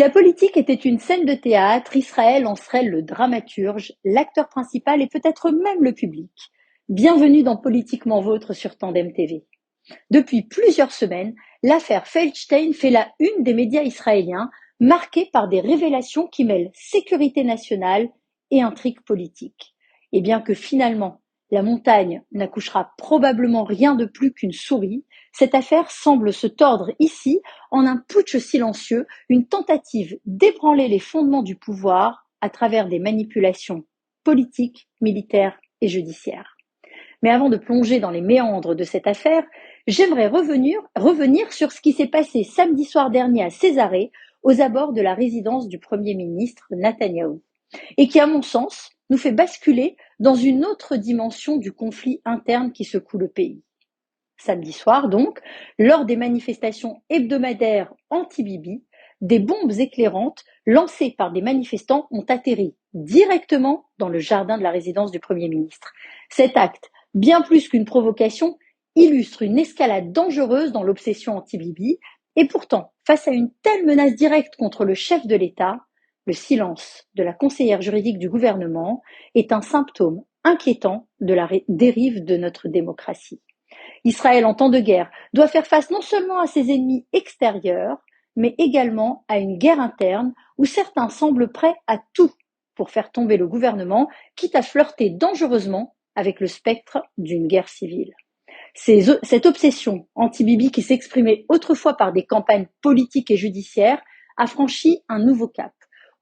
la politique était une scène de théâtre, Israël en serait le dramaturge, l'acteur principal et peut-être même le public. Bienvenue dans Politiquement Vôtre sur Tandem TV. Depuis plusieurs semaines, l'affaire Feldstein fait la une des médias israéliens, marquée par des révélations qui mêlent sécurité nationale et intrigue politique. Et bien que finalement, la montagne n'accouchera probablement rien de plus qu'une souris, cette affaire semble se tordre ici en un putsch silencieux, une tentative d'ébranler les fondements du pouvoir à travers des manipulations politiques, militaires et judiciaires. Mais avant de plonger dans les méandres de cette affaire, j'aimerais revenir sur ce qui s'est passé samedi soir dernier à Césarée, aux abords de la résidence du Premier ministre Netanyahou, et qui, à mon sens, nous fait basculer dans une autre dimension du conflit interne qui secoue le pays. Samedi soir, donc, lors des manifestations hebdomadaires anti-Bibi, des bombes éclairantes lancées par des manifestants ont atterri directement dans le jardin de la résidence du Premier ministre. Cet acte, bien plus qu'une provocation, illustre une escalade dangereuse dans l'obsession anti-Bibi, et pourtant, face à une telle menace directe contre le chef de l'État, le silence de la conseillère juridique du gouvernement est un symptôme inquiétant de la dérive de notre démocratie. Israël, en temps de guerre, doit faire face non seulement à ses ennemis extérieurs, mais également à une guerre interne où certains semblent prêts à tout pour faire tomber le gouvernement, quitte à flirter dangereusement avec le spectre d'une guerre civile. Cette obsession anti-Bibi qui s'exprimait autrefois par des campagnes politiques et judiciaires a franchi un nouveau cap.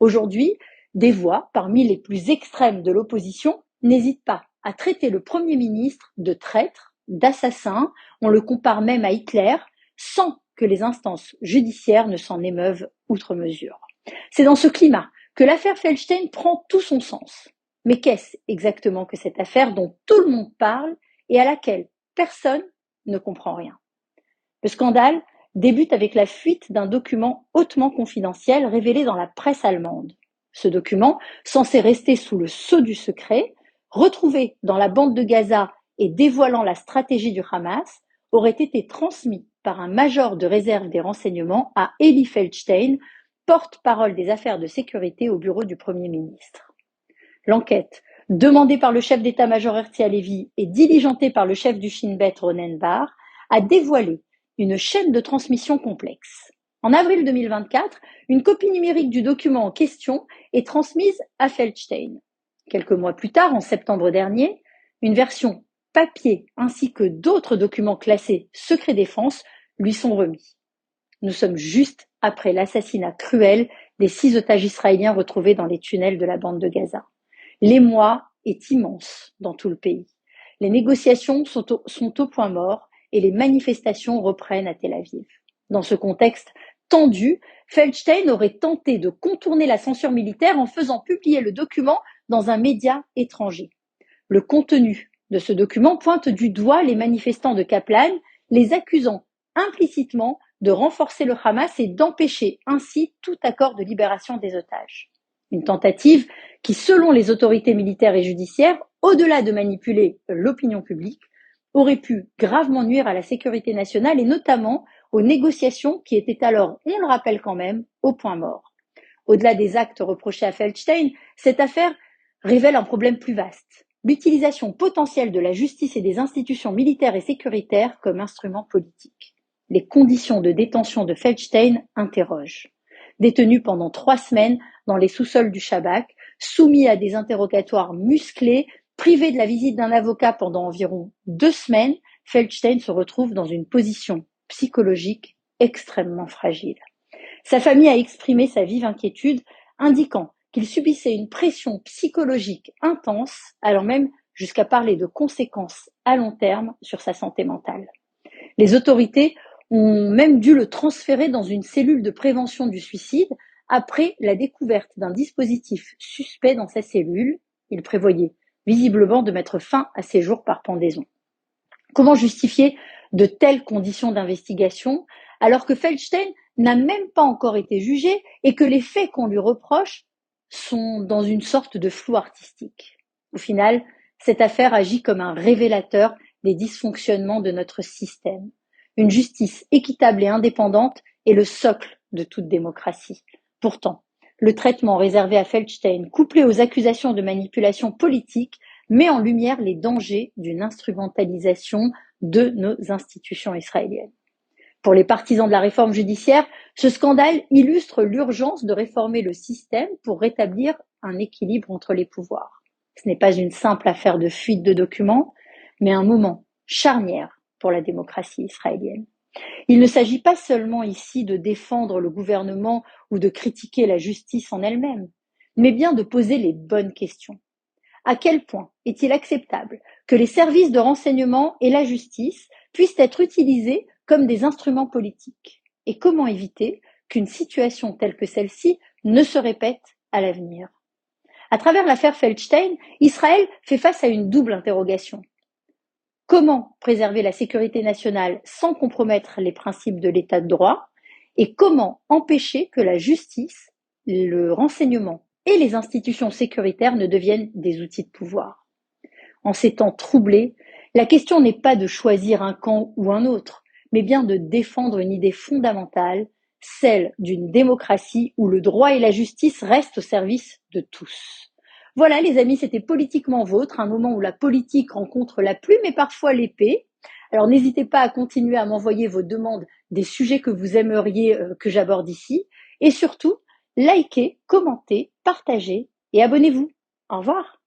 Aujourd'hui, des voix, parmi les plus extrêmes de l'opposition, n'hésitent pas à traiter le Premier ministre de traître, d'assassin, on le compare même à Hitler, sans que les instances judiciaires ne s'en émeuvent outre mesure. C'est dans ce climat que l'affaire Feldstein prend tout son sens. Mais qu'est-ce exactement que cette affaire dont tout le monde parle et à laquelle personne ne comprend rien? Le scandale débute avec la fuite d'un document hautement confidentiel révélé dans la presse allemande. Ce document, censé rester sous le sceau du secret, retrouvé dans la bande de Gaza et dévoilant la stratégie du Hamas, aurait été transmis par un major de réserve des renseignements à Eli Feldstein, porte-parole des affaires de sécurité au bureau du Premier ministre. L'enquête, demandée par le chef d'état-major Herzi Halevi et diligentée par le chef du Shin Bet Ronen Bar, a dévoilé une chaîne de transmission complexe. En avril 2024, une copie numérique du document en question est transmise à Feldstein. Quelques mois plus tard, en septembre dernier, une version papier ainsi que d'autres documents classés secret défense lui sont remis. Nous sommes juste après l'assassinat cruel des 6 otages israéliens retrouvés dans les tunnels de la bande de Gaza. L'émoi est immense dans tout le pays. Les négociations sont au point mort et les manifestations reprennent à Tel Aviv. Dans ce contexte tendu, Feldstein aurait tenté de contourner la censure militaire en faisant publier le document dans un média étranger. Le contenu de ce document pointe du doigt les manifestants de Kaplan, les accusant implicitement de renforcer le Hamas et d'empêcher ainsi tout accord de libération des otages. Une tentative qui, selon les autorités militaires et judiciaires, au-delà de manipuler l'opinion publique, aurait pu gravement nuire à la sécurité nationale et notamment aux négociations qui étaient alors, on le rappelle quand même, au point mort. Au-delà des actes reprochés à Feldstein, cette affaire révèle un problème plus vaste, l'utilisation potentielle de la justice et des institutions militaires et sécuritaires comme instrument politique. Les conditions de détention de Feldstein interrogent. Détenu pendant 3 semaines dans les sous-sols du Shabak, soumis à des interrogatoires musclés, privé de la visite d'un avocat pendant environ 2 semaines, Feldstein se retrouve dans une position psychologique extrêmement fragile. Sa famille a exprimé sa vive inquiétude, indiquant qu'il subissait une pression psychologique intense, allant même jusqu'à parler de conséquences à long terme sur sa santé mentale. Les autorités ont même dû le transférer dans une cellule de prévention du suicide après la découverte d'un dispositif suspect dans sa cellule. Il prévoyait visiblement de mettre fin à ses jours par pendaison. Comment justifier de telles conditions d'investigation alors que Feldstein n'a même pas encore été jugé et que les faits qu'on lui reproche sont dans une sorte de flou artistique? Au final, cette affaire agit comme un révélateur des dysfonctionnements de notre système. Une justice équitable et indépendante est le socle de toute démocratie. Pourtant, le traitement réservé à Feldstein, couplé aux accusations de manipulation politique, met en lumière les dangers d'une instrumentalisation de nos institutions israéliennes. Pour les partisans de la réforme judiciaire, ce scandale illustre l'urgence de réformer le système pour rétablir un équilibre entre les pouvoirs. Ce n'est pas une simple affaire de fuite de documents, mais un moment charnière pour la démocratie israélienne. Il ne s'agit pas seulement ici de défendre le gouvernement ou de critiquer la justice en elle-même, mais bien de poser les bonnes questions. À quel point est-il acceptable que les services de renseignement et la justice puissent être utilisés comme des instruments politiques? Et comment éviter qu'une situation telle que celle-ci ne se répète à l'avenir? À travers l'affaire Feldstein, Israël fait face à une double interrogation. Comment préserver la sécurité nationale sans compromettre les principes de l'état de droit? Et comment empêcher que la justice, le renseignement et les institutions sécuritaires ne deviennent des outils de pouvoir? En ces temps troublés, la question n'est pas de choisir un camp ou un autre, mais bien de défendre une idée fondamentale, celle d'une démocratie où le droit et la justice restent au service de tous. Voilà les amis, c'était Politiquement Vôtre, un moment où la politique rencontre la plume et parfois l'épée. Alors n'hésitez pas à continuer à m'envoyer vos demandes des sujets que vous aimeriez que j'aborde ici. Et surtout, likez, commentez, partagez et abonnez-vous. Au revoir.